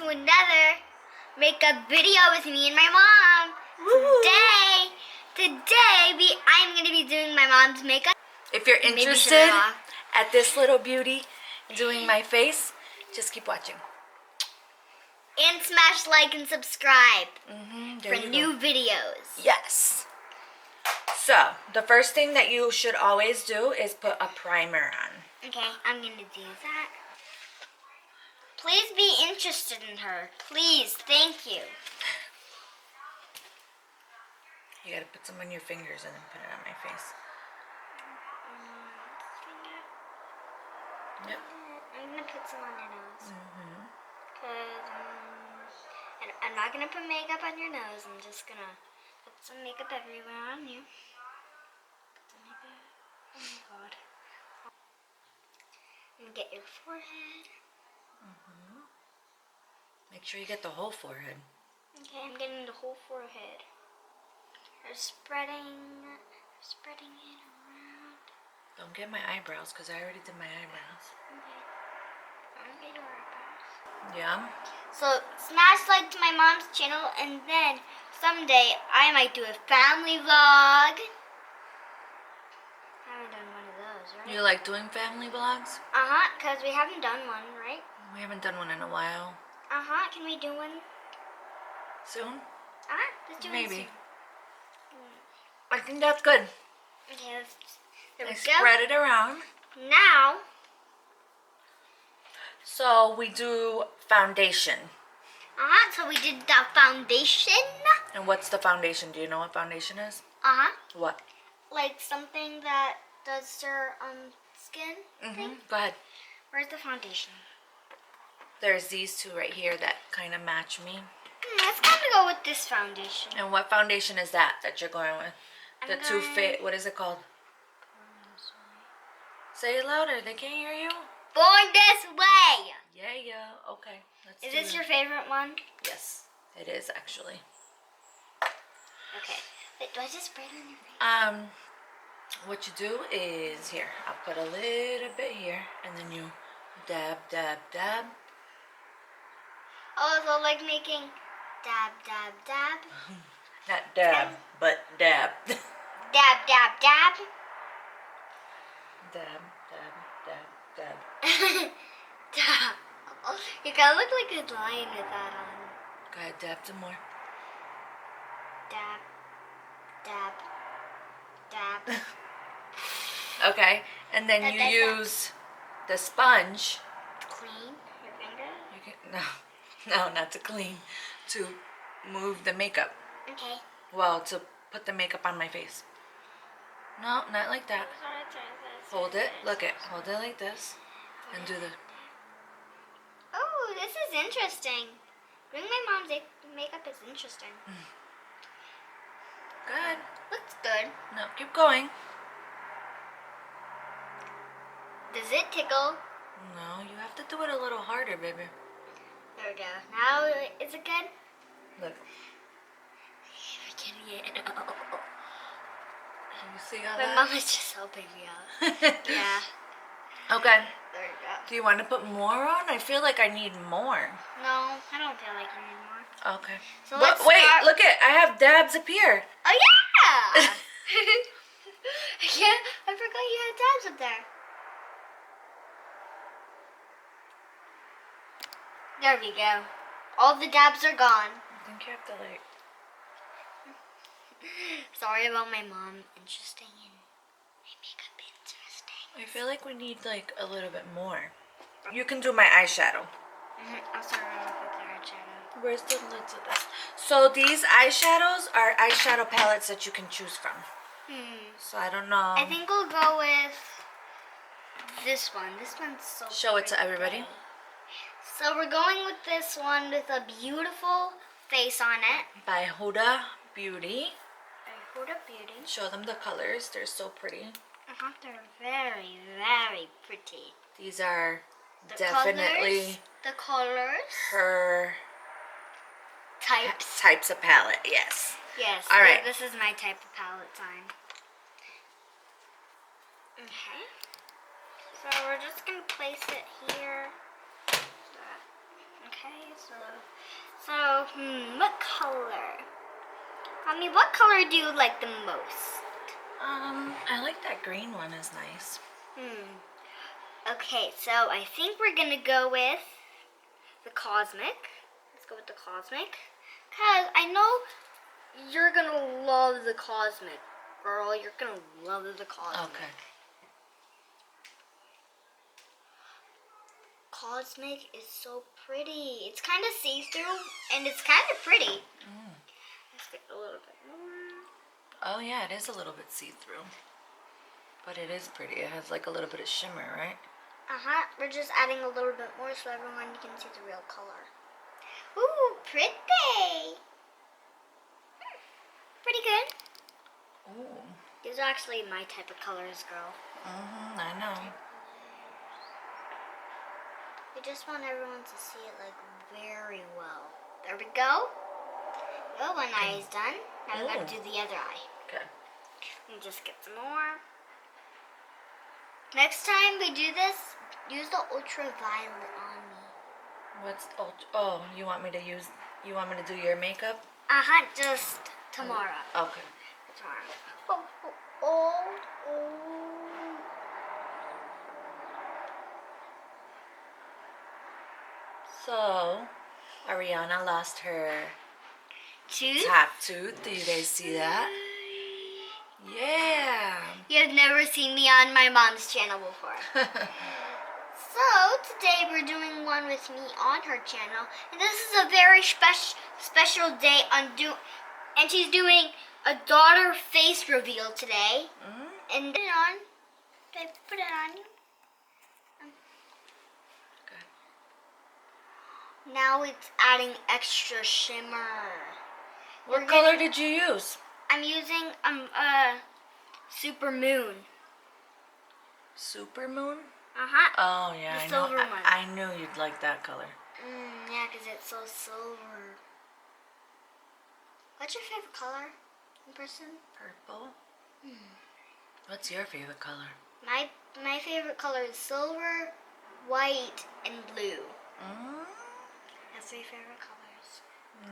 to another makeup video with me and my mom. Today I'm gonna be doing my mom's makeup. If you're interested at this little beauty doing my face, just keep watching. And smash like and subscribe for new go. videos. Yes. So, the first thing that you should always do is put a primer on. Okay, I'm gonna do that. Please be interested in her. Please, thank you. You gotta put some on your fingers and then put it on my face. Yep. I'm gonna put some on your nose. Cause I'm not gonna put makeup on your nose. I'm just gonna put some makeup everywhere on you. Put some makeup. Oh my god. And get your forehead. Make sure you get the whole forehead. Okay, I'm getting the whole forehead. We're spreading it around. Don't get my eyebrows because I already did my eyebrows. Okay. I'll get your eyebrows. Yeah. So smash like to my mom's channel, and then someday I might do a family vlog. I haven't done one of those, right? You like doing family vlogs? Because we haven't done one, right? We haven't done one in a while. Can we do one? Soon? Let's do Maybe. one soon. I think that's good. Okay, there we go. Spread it around. Now. So we do foundation. So we did the foundation. And what's the foundation? Do you know what foundation is? What? Like something that does your skin thing. Go ahead. Where's the foundation? There's these two right here that kind of match me. Let's kind of go with this foundation. And what foundation is that you're going with? The Too Faced, what is it called? Say it louder, they can't hear you. Born This Way. Yeah, okay. Is this your favorite one? Yes, it is actually. Okay. Wait, do I just spray it on your face? What you do is, here, I'll put a little bit here, and then you dab, dab, dab. Oh, so like making dab, dab, dab? Not dab, but dab. Dab, dab, dab? Dab, dab, dab, dab. Dab. You kind of look like a lion with that on. Go ahead, dab some more. Dab, dab, dab. Okay, and then you use the sponge. Clean your finger? You can, no, not to clean. To move the makeup. Okay. Well, to put the makeup on my face. No, not like that. Hold it. Look it. Hold it like this. And do the... Oh, this is interesting. Doing my mom's makeup is interesting. Good. Looks good. No, keep going. Does it tickle? No, you have to do it a little harder, baby. There we go. Now, is it good? Look. We're getting it. You see how My mom is just helping me out. Yeah. Okay. There we go. Do you want to put more on? I feel like I need more. No, I don't feel like you need more. Okay. So but wait, look it. I have dabs up here. Oh, yeah! Yeah, I forgot you had dabs up there. There we go. All the dabs are gone. I think you have to like... Sorry about my mom. Interesting and my makeup interesting. I feel like we need like a little bit more. You can do my eyeshadow. I'll start off with the eyeshadow. Where's the lids of this? So these eyeshadows are eyeshadow palettes that you can choose from. So I don't know. I think we'll go with this one. This one's so Show it to pretty. everybody. So we're going with this one with a beautiful face on it. By Huda Beauty. By Huda Beauty. Show them the colors. They're so pretty. They're very, very pretty. These are The definitely colors. her types of palette. Yes. Yes. All right. This is my type of palette time. Okay. So we're just gonna place it here. Okay, what color? Mommy, what color do you like the most? I like that green one is nice. Okay, so I think we're gonna go with the Cosmic. Let's go with the Cosmic. Cause I know you're gonna love the Cosmic, girl. You're gonna love the Cosmic. Okay. Cosmic is so pretty. It's kind of see-through and it's kind of pretty. Let's get a little bit more. Oh yeah, it is a little bit see-through. But it is pretty. It has like a little bit of shimmer, right? We're just adding a little bit more so everyone can see the real color. Ooh, pretty. Pretty good. Ooh. These are actually my type of colors, girl. I know. We just want everyone to see it like very well. There we go. Oh, one eye is done. Now we gotta do the other eye. Okay. And just get some more. Next time we do this, use the ultraviolet on me. What's oh, you want me to do your makeup? Just tomorrow. Okay. Tomorrow. Oh. So, Ariana lost her Tooth? top tooth. Do you guys see that? Yeah. You have never seen me on my mom's channel before. So, today we're doing one with me on her channel. And this is a very special day and she's doing a daughter face reveal today. And put it on. Okay, put it on you. Okay. Now it's adding extra shimmer. What color did you use? I'm using Super Moon. Super Moon? Uh-huh. Oh yeah, The I know. silver one. I knew you'd like that color. Yeah, because it's so silver. What's your favorite color in person? Purple. What's your favorite color? My favorite color is silver, white, and blue. That's my favorite colors.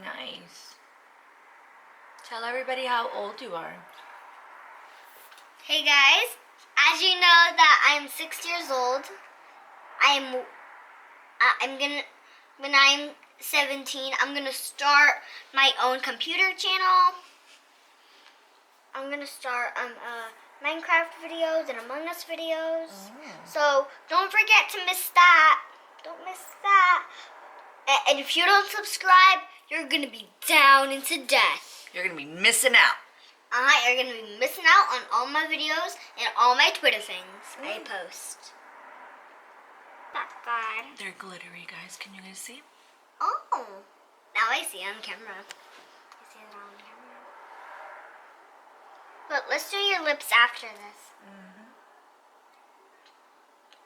Nice. Tell everybody how old you are. Hey guys, as you know that I'm 6 years old. When I'm 17, I'm gonna start my own computer channel. I'm gonna start Minecraft videos and Among Us videos. So don't forget to miss that. Don't miss that. And if you don't subscribe, you're gonna be down into death. You're gonna be missing out. You're gonna be missing out on all my videos and all my Twitter things I post. That's fun. They're glittery, guys. Can you guys see? Oh, now I see on camera. I see it on camera. But let's do your lips after this.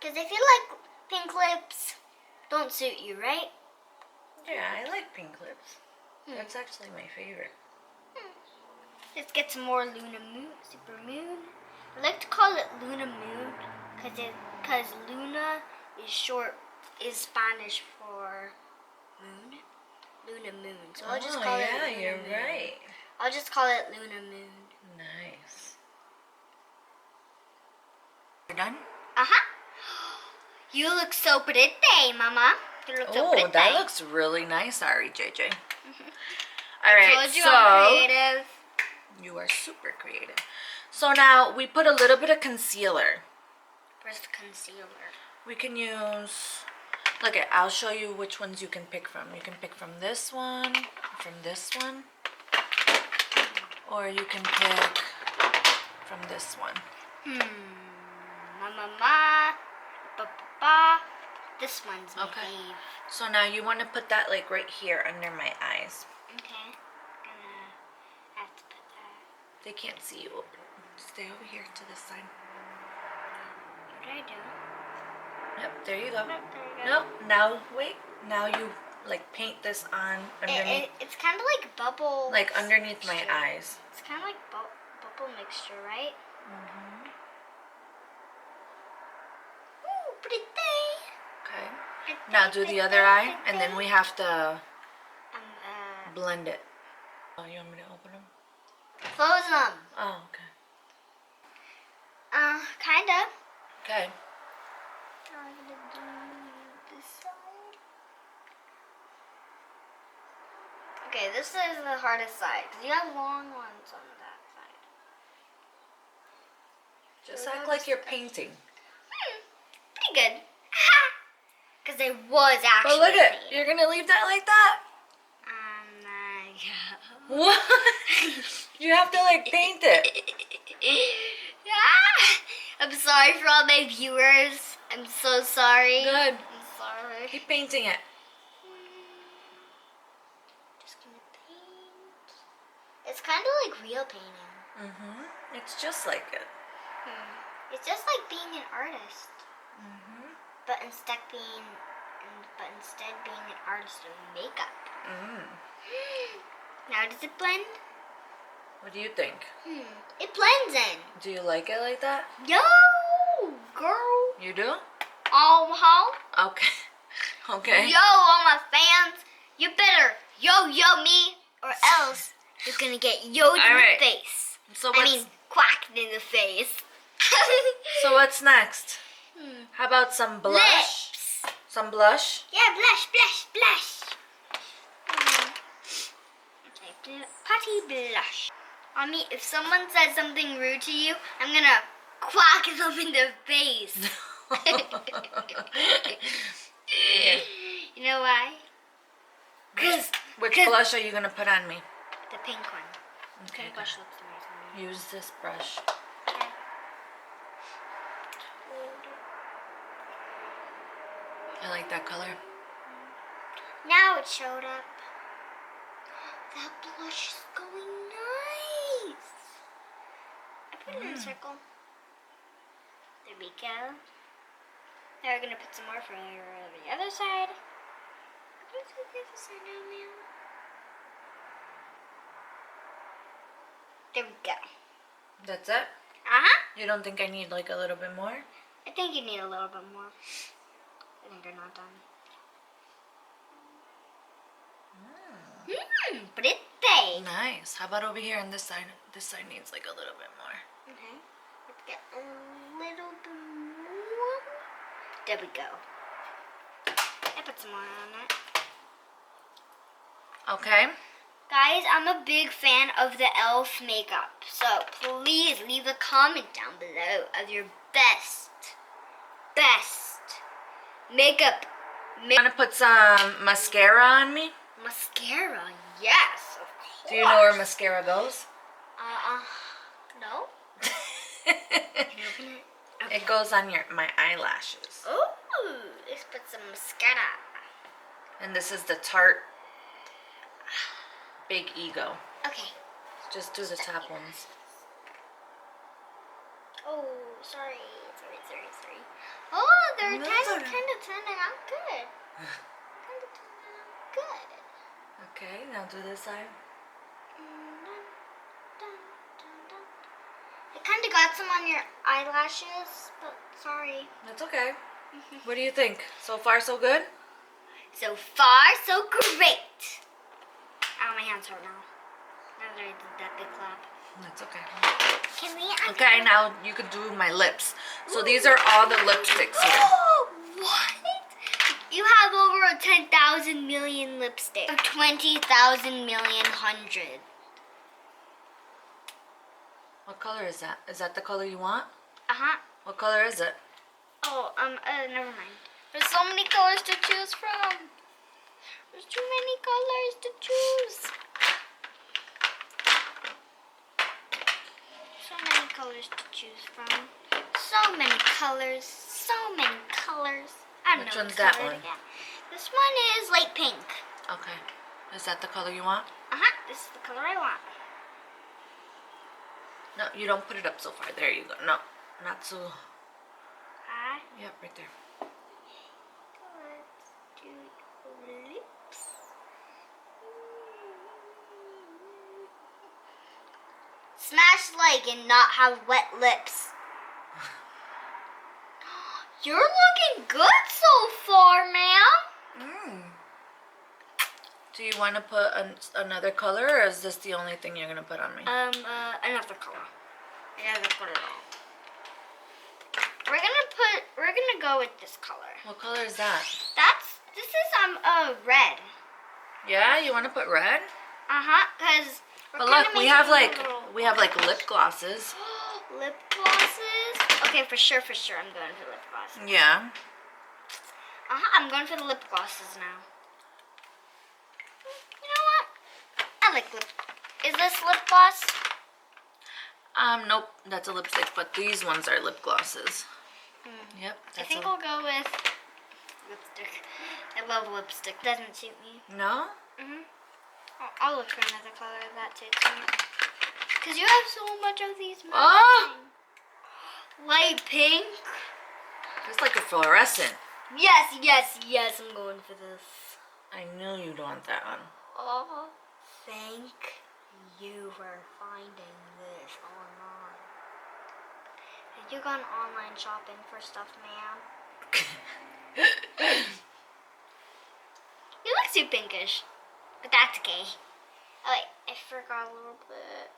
Because I feel like pink lips don't suit you, right? Yeah, I like pink lips. That's actually my favorite. Let's get some more Super Moon. I like to call it Luna Moon because Luna is Spanish for moon. Luna Moon. So I'll just call it Luna Moon. You're right. I'll just call it Luna Moon. Nice. You're done? You look so pretty, Mama. You look so pretty. That looks really nice, Ari JJ. All I right, told you I'm creative. You are super creative. So now we put a little bit of concealer. Where's the concealer? We can use, look at, I'll show you which ones you can pick from. You can pick from this one, or you can pick from this one. This one's my fave. So now you want to put that like right here under my eyes. Okay. Gonna have to put that. They can't see you. Stay over here to this side. What did I do? Yep, there you go. There you go. Nope, now wait. Now you like paint this on underneath. It's kind of like bubble. Like underneath my eyes. It's kind of like bubble mixture, right? Ooh, pretty. Okay. Now do the other eye, and then we have to blend it. Oh, you want me to open them? Close them. Oh, okay. Kinda. Okay. Now I'm gonna do this side. Okay, this is the hardest side because you have long ones on that side. Just act like you're painting. Pretty good. Because it was actually. But look at, painted. you're gonna leave that like that? Yeah. What? You have to like paint it. I'm sorry for all my viewers. I'm so sorry. Good. I'm sorry. Keep painting it. Just gonna paint. It's kind of like real painting. Mhm. It's just like it. It's just like being an artist, Mhm. but instead being an artist of makeup. Mm. Now does it blend? What do you think? It blends in. Do you like it like that? Yo, girl. You do? How? Okay. Okay. Yo, all my fans, you better yo me, or else you're gonna get yo'd in right. the face. So I mean, quacked in the face. So what's next? How about some blush? Lips. Some blush? Yeah, blush. Okay, putty blush. Mommy, if someone says something rude to you, I'm gonna quack them in the face. You know why? Which blush are you gonna put on me? The pink one. Okay. Pink blush looks nice on me. Use this brush. Okay. I like that color. Now it showed up. That blush is going nice. I put it in a circle. There we go. Now we're gonna put some more for the other side. Let's do the other side now, man. There we go. That's it? Uh-huh. You don't think I need like a little bit more? I think you need a little bit more. I think they're not done. Pretty. Nice. How about over here on this side? This side needs like a little bit more. Okay. Let's get a little bit more. There we go. I put some more on it. Okay. Guys, I'm a big fan of the e.l.f. makeup. So please leave a comment down below of your best makeup. Want to put some mascara on me? Mascara, yes, of course. Do you know where mascara goes? No. Can you open it? Okay. It goes on my eyelashes. Ooh, let's put some mascara. And this is the Tarte Big Ego. Okay. Just do the top ones. Oh, sorry. Oh, they're No, kind it's of turning out good. Good. Okay, now do this side. I kind of got some on your eyelashes, but sorry. That's okay. What do you think? So far, so good? So far, so great. Ow, my hands hurt now. Now that I did that big clap. That's okay. Can we? Okay, now you could do my lips. So these are all the lipsticks here. What? You have over 10,000 million lipsticks. 20,000 million hundred. What color is that? Is that the color you want? Uh-huh. What color is it? Oh, never mind. There's so many colors to choose from. There's too many colors to choose. So many colors to choose from. So many colors. I don't Which know one's what that color one? to get. This one is light pink. Okay. Is that the color you want? Uh-huh. This is the color I want. No, you don't put it up so far. There you go. No, not so. Yep, right there. Let's do lips. Smash like and not have wet lips. You're looking good so far, man. want to put another color, or is this the only thing you're gonna put on me? Another color. Another color. We're gonna go with this color. What color is that? This is red. Yeah, you want to put red? Cause. But look, we have like lip glosses. Lip glosses. Okay, for sure, I'm going for lip glosses. Yeah. I'm going for the lip glosses now. You know what? I like lip. Is this lip gloss? Nope, that's a lipstick, but these ones are lip glosses. Yep. I think I'll go with lipstick. I love lipstick. Doesn't suit me. No? I'll look for another color that suits me. Because you have so much of these. Oh! Light pink. It's like a fluorescent. Yes, I'm going for this. I knew you'd want that one. Oh, thank you for finding this online. Have you gone online shopping for stuff, ma'am? You look too pinkish. But that's okay. Oh wait, I forgot a little bit.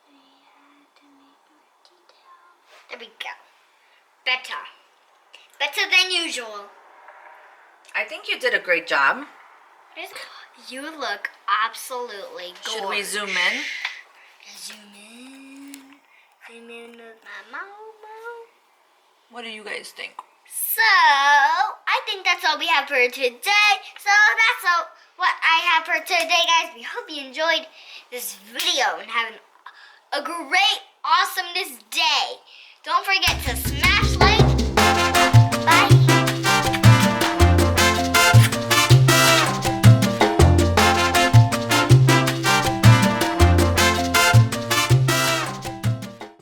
I had to make more detail. There we go. Better. Better than usual. I think you did a great job. You look absolutely gorgeous. Should we zoom in? Zoom in. Zoom in with my Momo. What do you guys think? So, I think that's all we have for today. So, that's all what I have for today, guys. We hope you enjoyed this video and have a great awesomeness day. Don't forget to smash